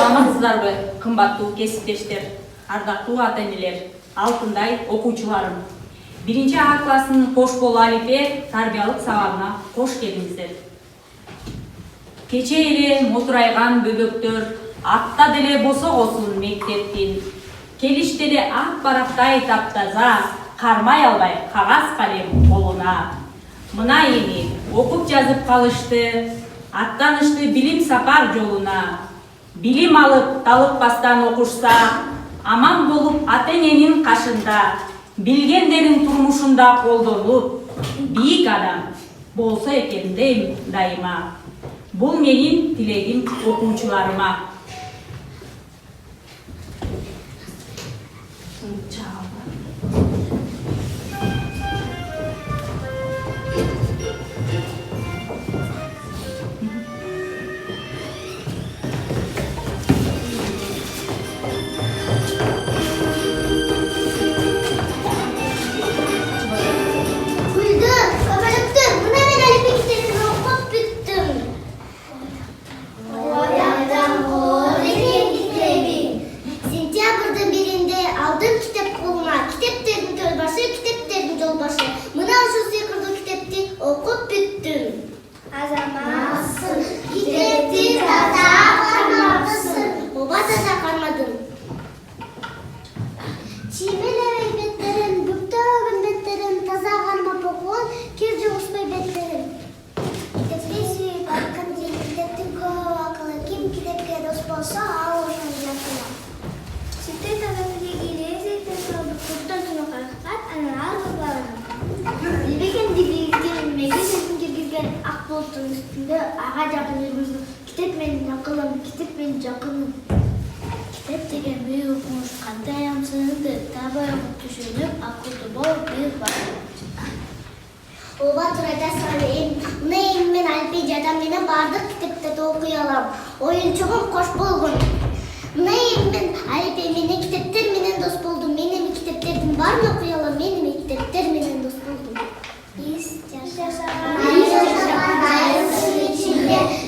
Саламатсыздарбы, кымбаттуу кесиптештер, ардактуу ата-энелер, алтындай окуучуларым. 1-А классынын кош болуу алифбе тарбиялык сабагына кош келиңиздер. Кече эле мотурайган бөбөктөр атта деле босогосун мектептин. Келиш деле ак барактай таптаза, кармай албай кагаз калем колуна. Мына эми окуп жазып калышты, аттанышты билим сапар жолуна. Билим алып, талыкпастан окушса, аман болуп ата-эненин кашында, билгендерин турмушунда колдонуп, бийик адам болсо экен дейм дайыма. Бул менин тилегим окуучуларыма. Ага жакын жүргүзүп, китеп менин акылым, китеп менин жакыным. Китеп деген бүйүк окумуш кандай амсынды, табай окуп түшүнүп, акылдуу болуп бийик башка. Ооба туура айтасың. Мына мен алфей жардам менен баардык китептерди окуй алам. Оюнчугум кош болгон. Мына мен алфей менен китептер менен дос болдум. Мен эми китептердин баарын окуй алам. Мен эми китептер менен дос болдум. Биз жашаган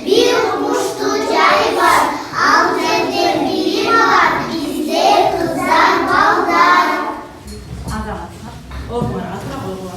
bir okmuştu cay var, al жерден bilim var, bizde kızlar ballar. Азаматсыздар, ордуңарга тура койгула.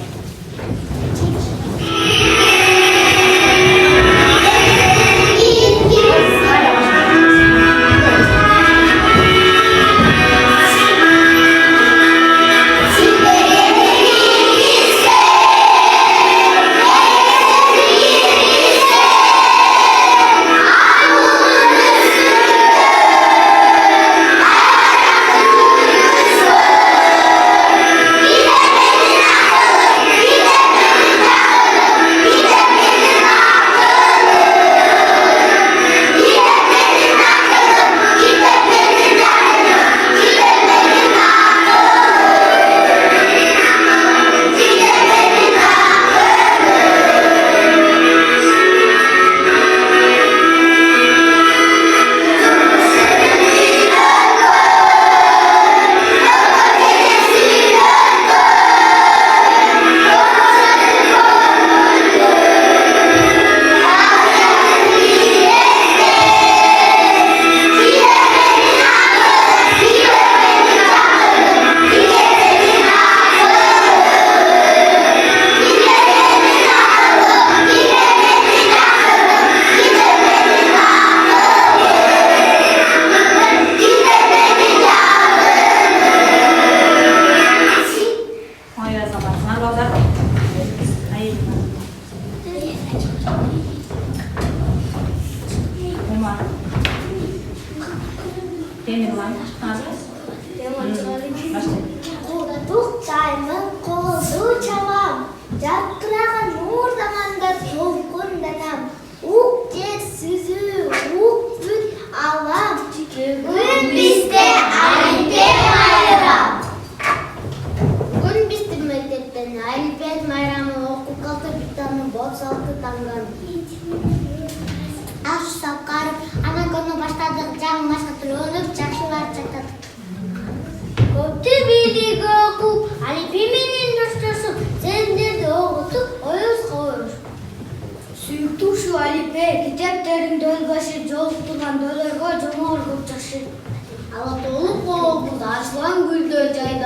Сүйүктүү ушу Алипе китептеринде өз башы жолуктурган дойлорго жомоор көп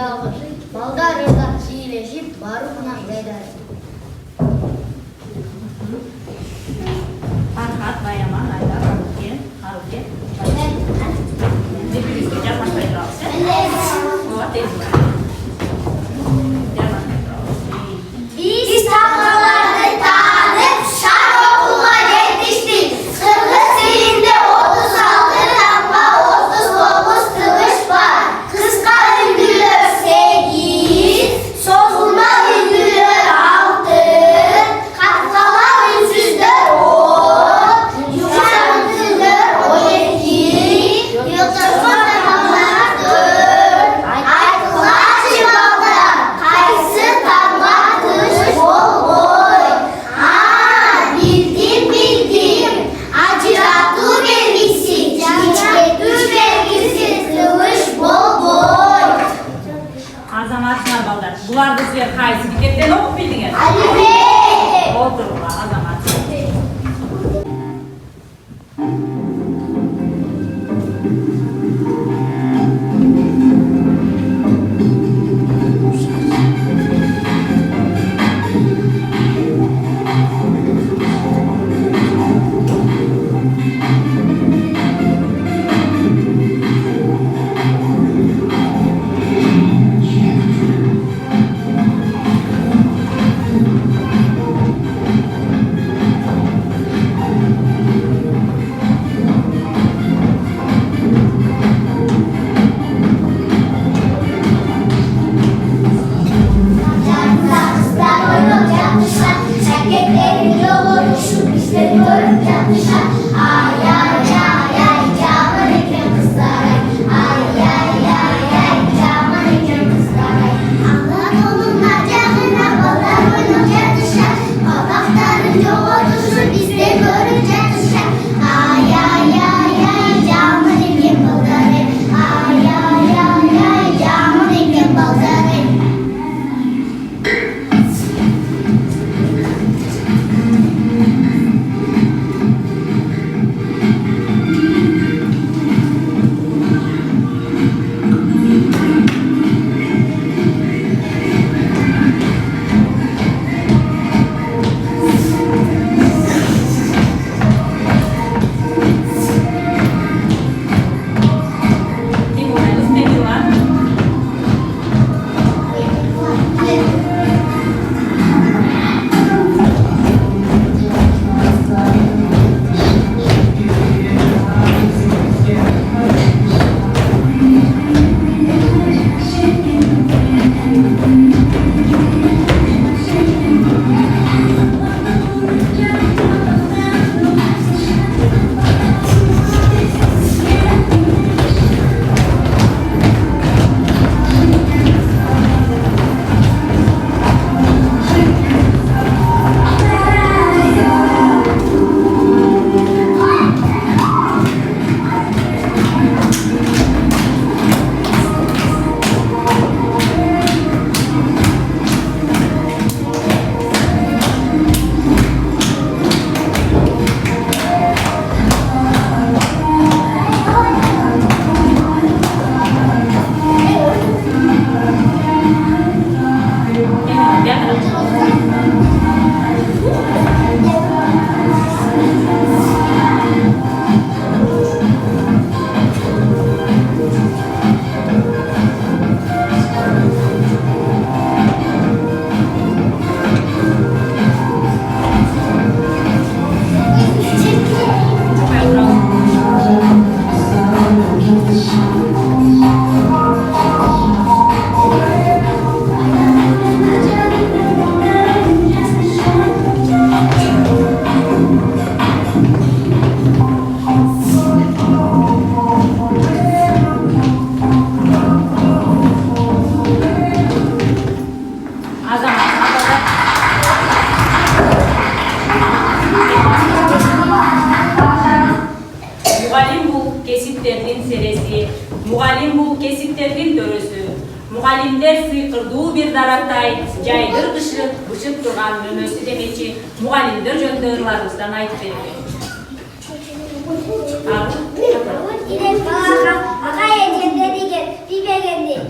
жагыш. Балдар ырдап сийлешип, барып кунактайдар. Farhat, Bayraman, Ayda, Haruke. Birbirimizle yapmaşmaya duralım. O tez var. Yapmaşmaya duralım. Biz tablolarda tanıp şar okula yetiştik. Kırgız dilinde 36 lamba 39 kılıç var. Kıska ünlüler 8, sozulma ünlüler 6, katlama ünsüzler 10, yumuşak ünsüzler 12, yıldızma rakamlar 4, aykılar çıballar, kayısı parmak kılıç bol boy. Bildim, acıratı belgisi, çiçekli belgisi, kılıç bol boy. Azamatlar ballar. Bular da sizler kayısı diketten okup bildiniz. Ali Bey! Oturma azamat. Kızlar oynup yatmışlar, erkeklerin yolu düşüp bizleri görüp yatmışlar. Ay ay ay ay, caman eken kızlar ay. Ay ay ay ay, caman eken kızlar ay. Anadolu'nun acağına ballar oynup yatmışlar. Babakların yolu düşüp bizleri görüp yatmışlar. Ay ay ay ay, caman eken ballar ay. Ay ay ay ay, caman eken ballar ay. Dimulai ne diyorlar? Muğalim bu kesitlerinin dörüsü. Muğalimler sıykırdığı bir daraktay, jaydır bışıp durgan mümösü demeçi, muğalimler jöndörlarımızdan ayıp verir. Aka yetende diye, bir beğendi.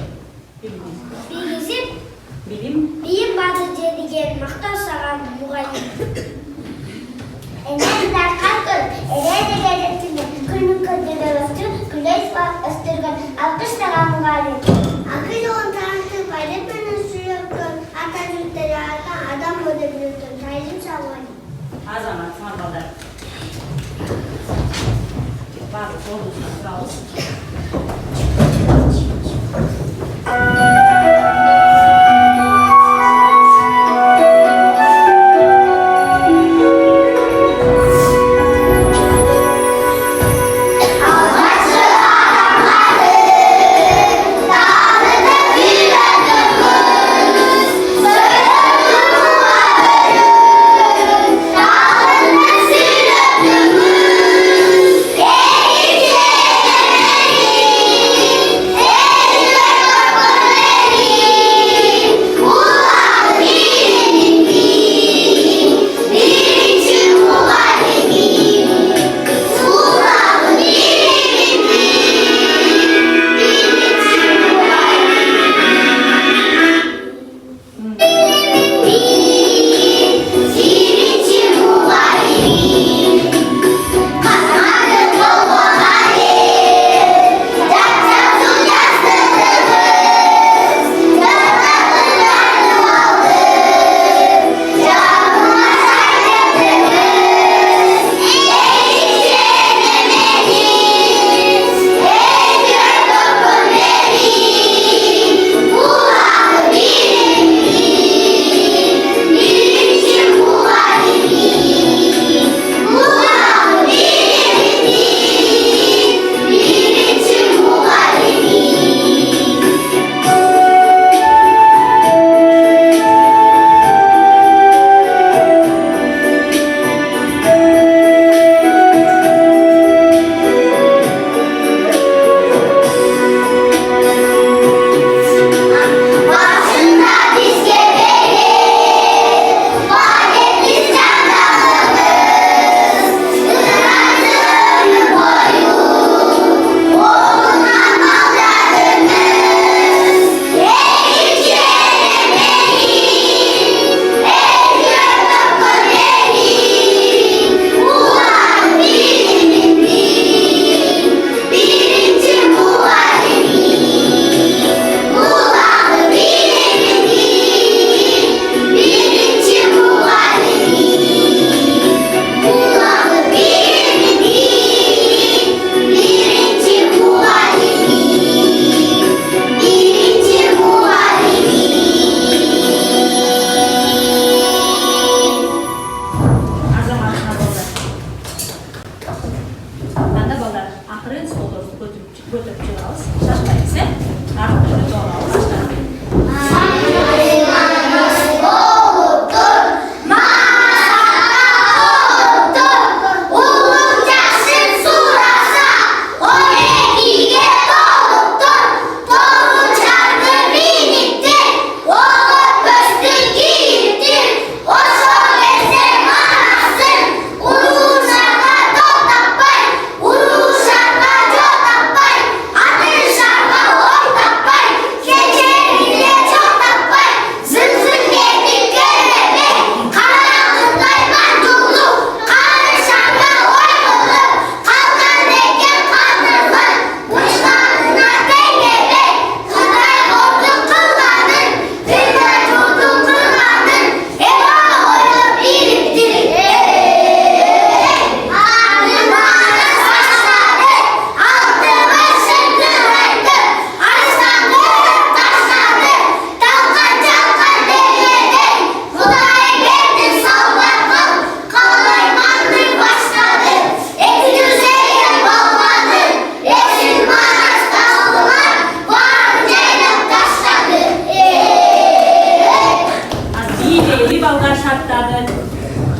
ballar. Bari sorusuna sıralım.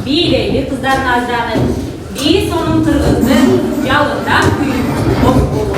Bileyli kızlar nazlanır. Bir sonun kırgızdı, yalından büyük of olur.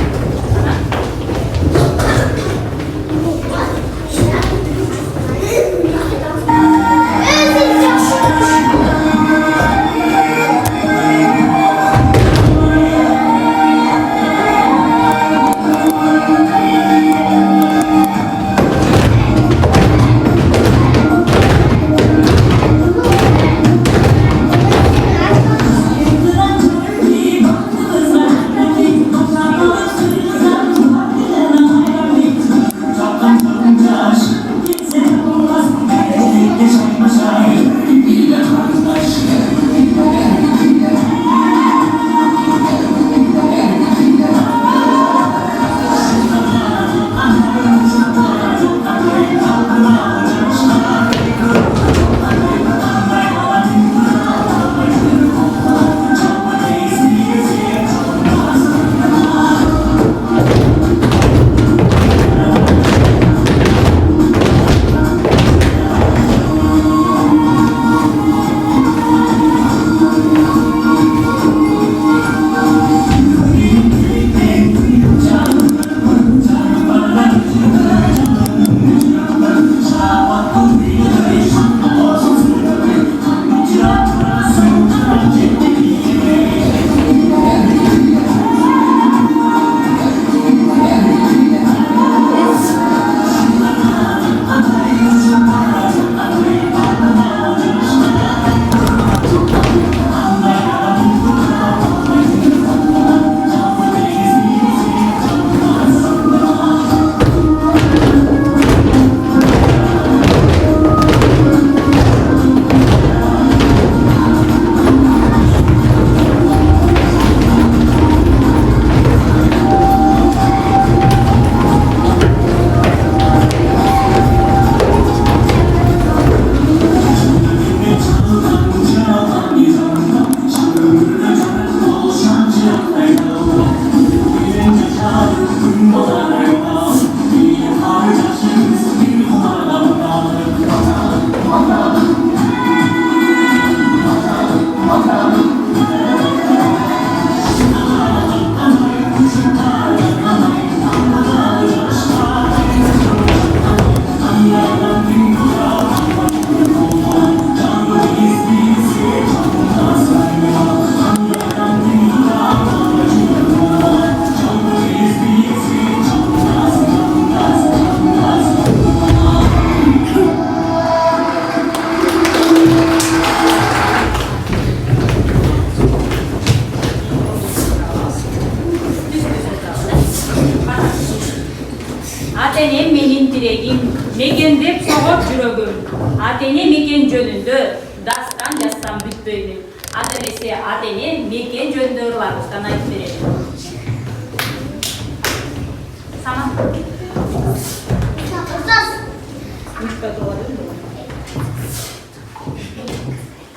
Ата-энем менин тирегим, мекендеп согоп жүрөгүм. Ата-эне мекен жөнүндө дастан жазсам бүтпөймүн. Ата эмесе ата-эне мекен жөнүндө ырларыбыздан айтып берет. Саман.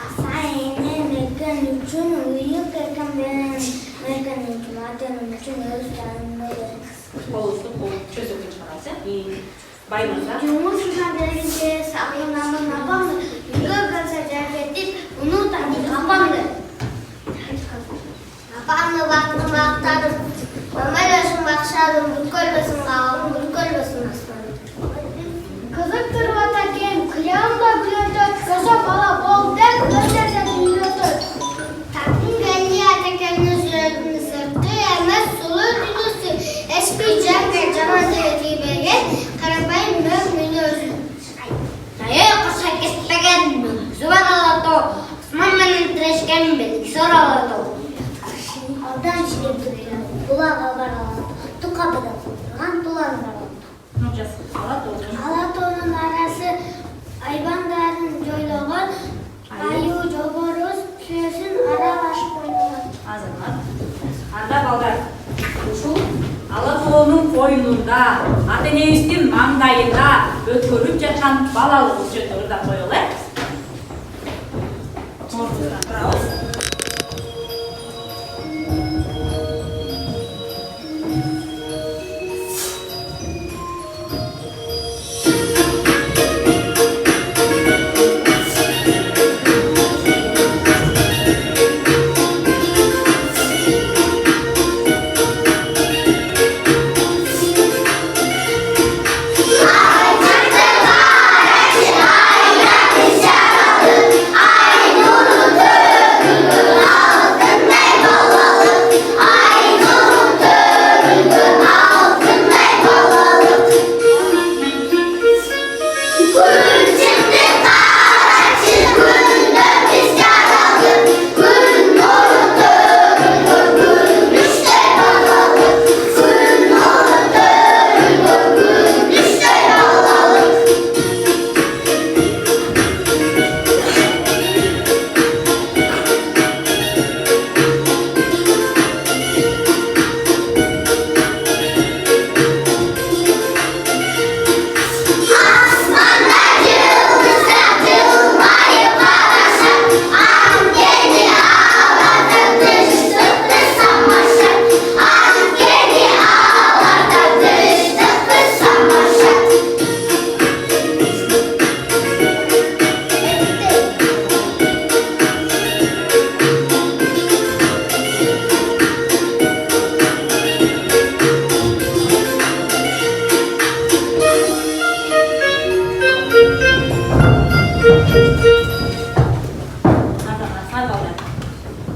Ата-эне мекен үчүн ыйык экен менен мекен үчүн ата-эне үчүн өз жанын берет. Колустук чөзөкүн чыгарасың. Баймырза. Жумушуна бергенде сагынамын апамды, үйгө келсе жаргетип, унутамын апамды. Апамды мактадым, мамалашын бакшадым, бүткөлбөсүн калдым, бүткөлбөсүн астадым. Кызык туруп атакем, кыям да күлөтөт, кыза бала бол деп өздөрүн үйрөтөт. Тактын генди атакемдин сүрөтүн сырты эмес сулуу түнүсү, эски жаңга жаманды тийбеген, карапайым мөң мүнөзү. Кыса кетпеген, зубан алато, асман менен тирешкен белгиси оралато. Алдан чиеп турган, булага баралат, тука бада турган, тулан баралат. Алатоонун арасы айбандарын жойлогон, аю жоборус күйөсүн аралашып ойногон. Азамат. Анда балдар. Ушул Алатоонун коюнунда, ата-энебиздин маңдайында өткөрүп жаткан балалыгыбыз жөнүндө ырдап коелу, э?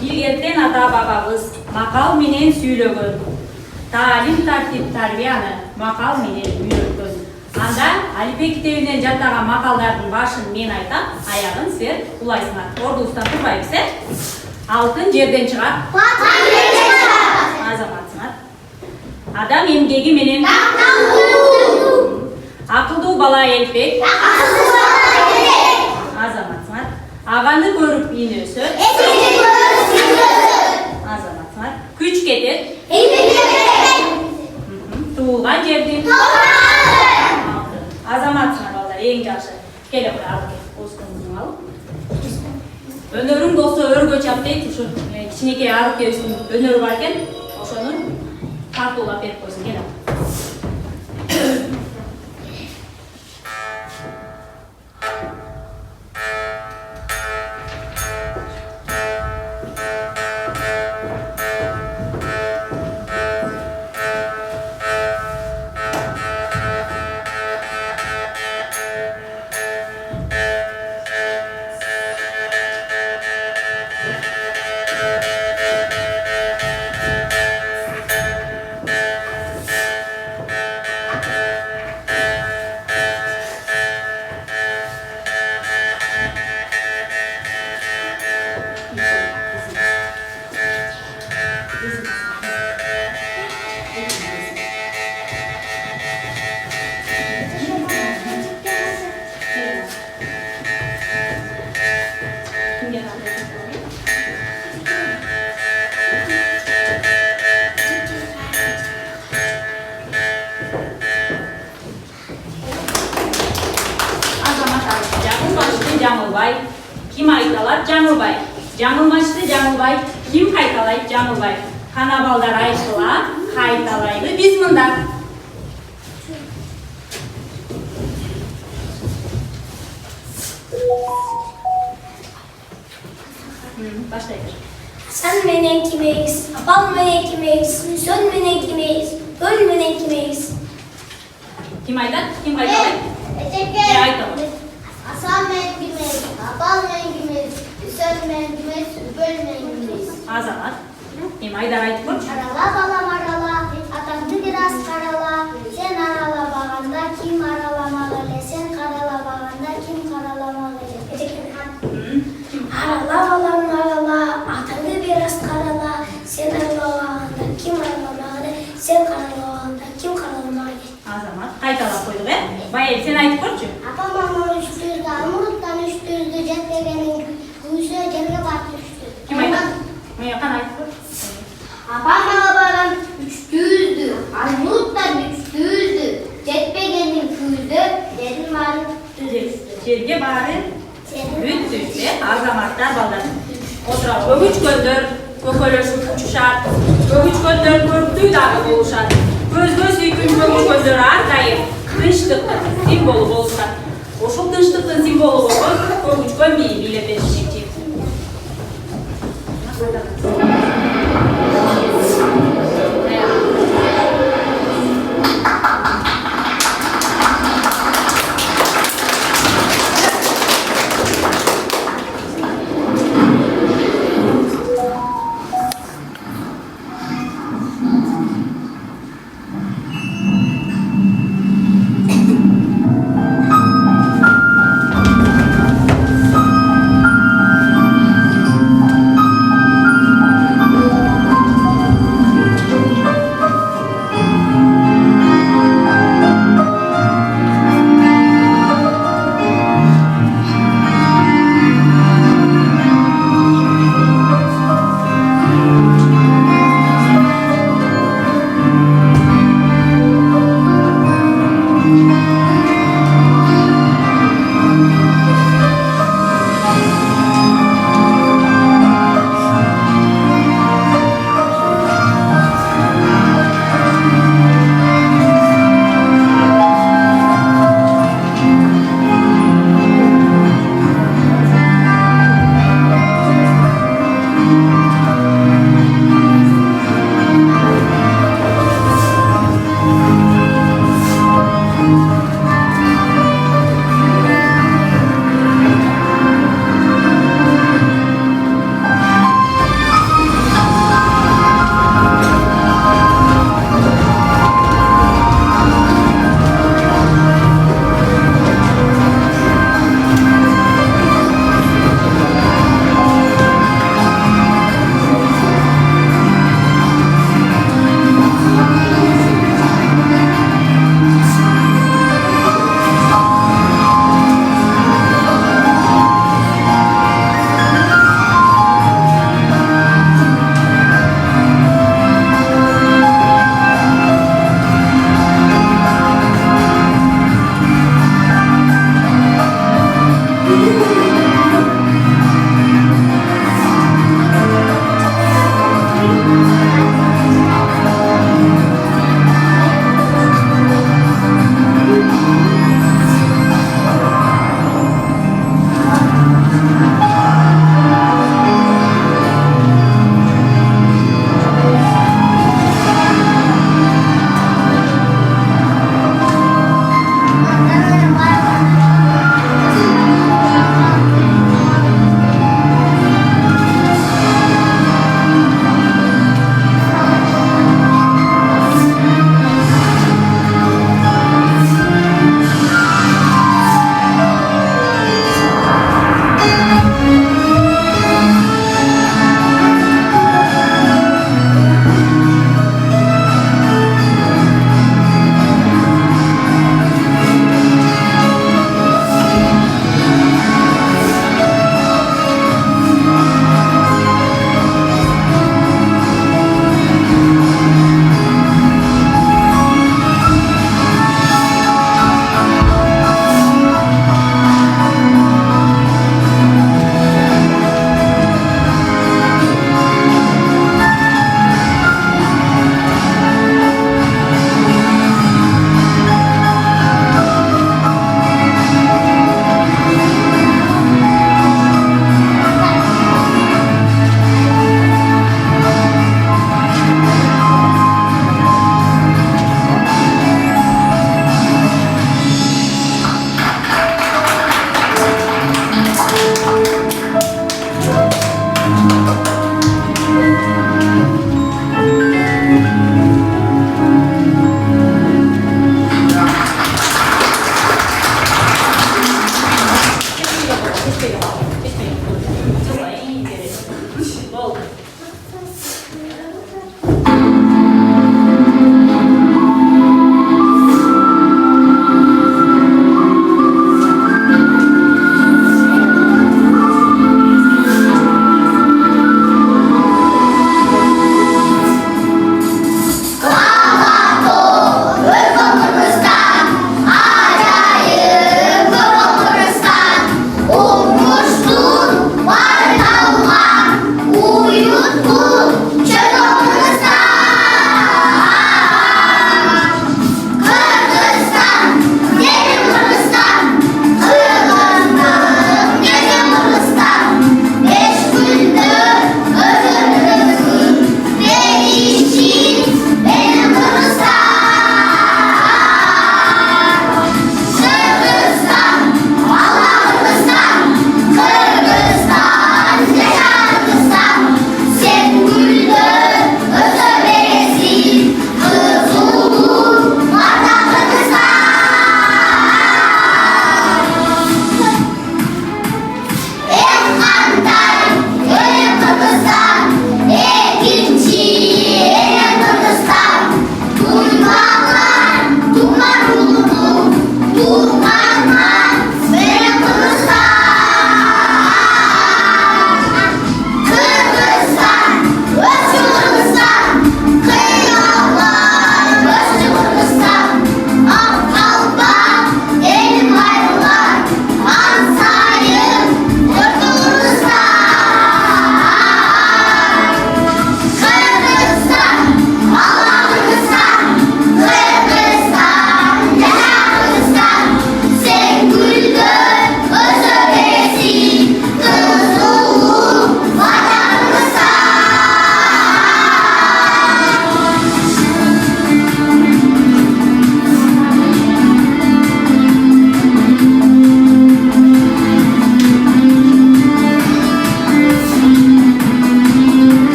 Илгертен ата-бабабыз макал менен сүйлөгөн. Таалим тартип тарбияны макал менен үйрөткөн. Анда алифбе китебинен жаттаган макалдардын башын мен айтам, аягын силер улайсыңар. Ордубуздан турбайбыз, э? Алтын жерден чыгат. Азаматсыңар. Адам эмгеги менен акылдуу бала элбек. Азаматсыңар. Аганы көрүп ин өсөт. Азаматсыңар. Күч кетет. Туулган жердин. Азаматсыңар балдар, эң жакшы. Келе кой, ал кел. Оскоңузду алып. Өнөрүң болсо өргө чап дейт, ушу кичинекей арык кебиздин өнөрү бар экен. Ошону тартуулап берип койсун, кел. Жаңылмашты жаңылбай, ким қайталайды жаңылбай. Қана балдар айтыла, қайталайды біз мында. Başlayır. Sen menen kimeyiz, apal menen kimeyiz, sön menen kimeyiz, öl menen kimeyiz. Kim aytadi? Kim qaytalaydi? Eceke. Aytalı. Asan men kimeyiz, apal men kimeyiz, sön men kimeyiz, öl men kimeyiz. Азамат. Kim Айдар айтып көрші. Арала балам арала, атаңды biraz қарала, sen аралабағанда ким араламағылы, sen қаралабағанда ким қараламағылы. Арала балам арала, атаңды biraz қарала, sen аралабағанда ким араламағылы, sen қаралабағанда ким қараламағылы. Азамат қайталап қойдық, Байел, сен айтып көрші. Апам мамам үштүздү, амурттан үштүздү, жетпегенин күйсө жерге барып түштү. Kim айтады? Қан айтып көрші. Апам мамам үштүздү, амурттан үштүздү, жетпегенин күйсө жерге барып түштү. Жерге барып бүттүшті. Азаматтар балдар. Отыра көгүчкөндөр көкөлөшүп учушат. Көгүчкөндөр көрктүү дагы болушат. Көзгө сүйкүн көгүчкөндөр ар дайым тынчтыктын символу болушат. Ошол тынчтыктын символу болгон көгүчкөн бийи бийлетишет.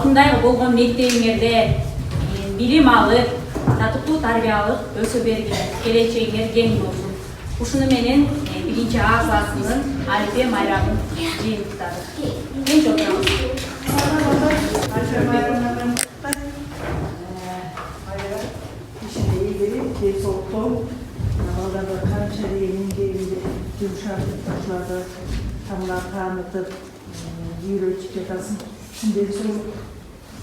алтындайгы болгон мектебиңерде билим алып, татыктуу тарбия алып өсө бергиле, келечегиңер кең болсун. Ушуну менен 1А классынын Алипе майрамын жыйынтыктадык. Кенч отурабыз. İşinde iyi gelip, keyif soğukluğum, ballarda kança diye mingeğinde yumuşartıp, taşlarda tamlar kanıtıp, yürü çıkatasın. Şimdi sonra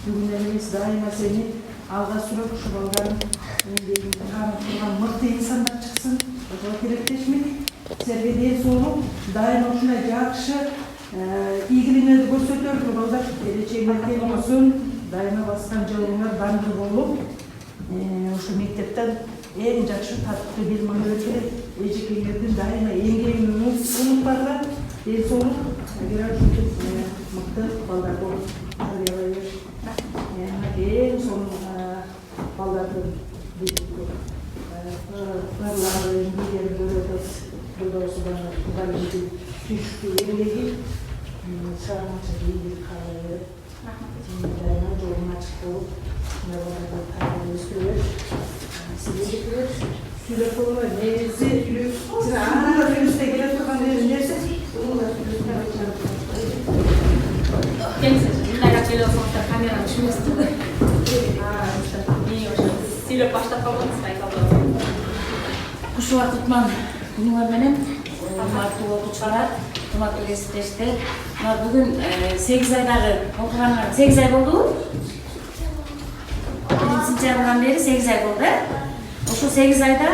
bugünlerimiz daima seni alga sürüp, şu balların mingeğinde kanıtılan mıhtı insanlar çıksın. O gerekleşmek, servediye soğuk, daima şuna yakışı, ilgilenirdi gösteriyor ki ballar geleceğinlerden olsun, daima baskan jolуңар баңгы болуп, ошо мектептен эң жакшы татыктуу билим алуу керек. Эжекеңердин дайыма эмгегин унутпагыла, ден соолук, агер ушинтип мыкты балдар болуп тарбиялай бер. Эң сонун балдардын барлары эмгегин көрөбүз. Бурдосу дагы мугалимдин түштүү эмгеги сагынча ийгилик каалай берет. Дайыма жолун ачык болуп, Sürekli olarak neyse, arada virüste gelip tutan neyse, onu da Мындай келесоңуздар камераны түшүнөсүзбү? Сүйлөп баштап калганбыз, байкалып. Куш убакытман күнүңөр менен урматтуу окуучулар, урматтуу кесиптештер. Бүгүн 8 айдагы окуганга 8 ай болду. 1-сентябрдан бери 8 ай болду. Ошол 8 айда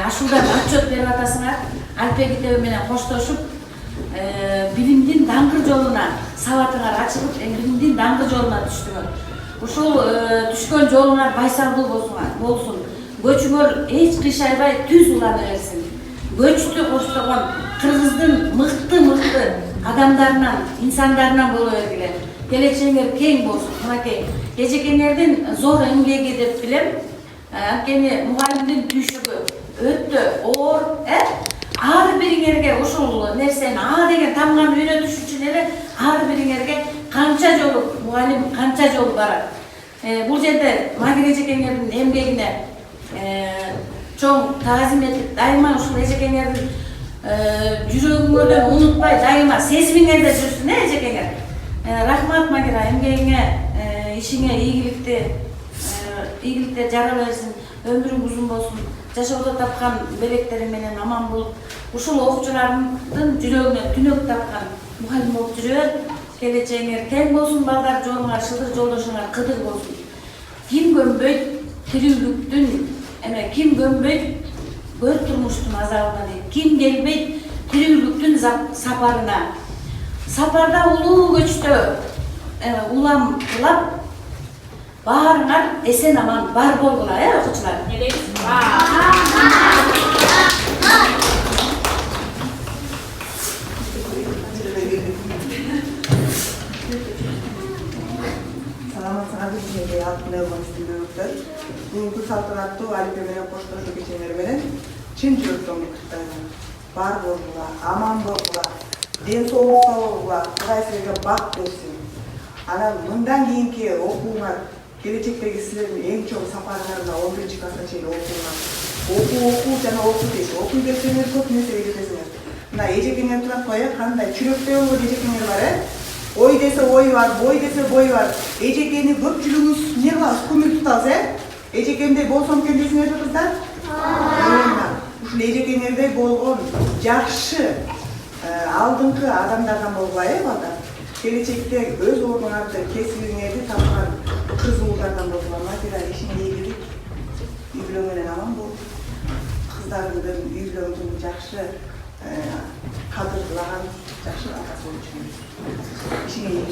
ашуулдан отчет берип атасыңар. Алипе китеби менен коштошуп, билимдин даңгыр жолуна сабатыңар ачылып, билимдин даңгыр жолуна түштүңөр. Ушул түшкөн жолуңар байсалдуу болсун. Көчүңөр эч кыйшайбай түз улана берсин. Көчтү коштогон Кыргыздын мыкты адамдарынан, инсандарынан боло бергиле. Келечегиңер кең болсун. Мынакей эжекеңердин зор эмгеги деп билем. Анткени мугалимдин түйшүгү өтө оор, ар бириңерге ушул нерсени деген тамганы үйрөтүш үчүн эле ар бириңерге канча жолу мугалим канча жолу барат. Бул жерде Магир эжекеңердин эмгегине чоң таазим этип, дайыма ушул эжекеңердин жүрөгүңөрдөн унутпай, дайыма сезимиңерде жүрсүн, эжекеңер. Рахмат Магира, эмгегиңе, ишиңе ийгиликтер жара берсин, өмүрүң узун болсун. Жашоодо тапкан белектериң менен аман болуп, ушул окуучулардын жүрөгүнө түнөк тапкан мугалим болуп жүрөр. Келечегиңер кең болсун, балдар жолуңар шылдыр, жолдошуңар кыдыр болсун. Ким көнбөйт тирүүлүктүн, ким көнбөйт өр турмуштун азабына дейт. Ким келбейт тирүүлүктүн сапарына. Сапарда улуу көчтө уламлап баарыңар эсен аман бар болгула, окуучулар. Бүгүнкү салтанаттуу Алипе менен коштошуу кечеңер менен чын жүрөктөн куттуктайм. Бар болгула, аман болгула, ден соолукта болгула, Кудай силерге бак берсин. Анан мындан кийинки окууңар, келечектеги силердин эң чоң сапарыңарда 11-класска чейин окууңар. Окуу жана окуу дейт. Окуй берсеңер көп нерсе үйрөтөсүңөр. Мына эжекеңер турат кой, кандай чүрөктөй болгон эжекеңер бар, Ой десе ой бар, бой десе бой бар. Эжекени көпчүлүгүбүз не кылабыз, көмүл тутабыз, Эжекемдей болсом экен дейсиңерби кыздар? Ушул эжекеңердей болгон жакшы алдыңкы адамдардан болгула, балдар. Келечекте өз ордуңарды, кесибиңерди тапкан кыз уулдардан болгула. Магира, ишиңе ийгилик, үй бүлөң менен аман бол. Кыздарыңдын үй бүлөңдүн жакшы кадырлаган жакшы атасы болуп жүрүңүз. İşine iyi.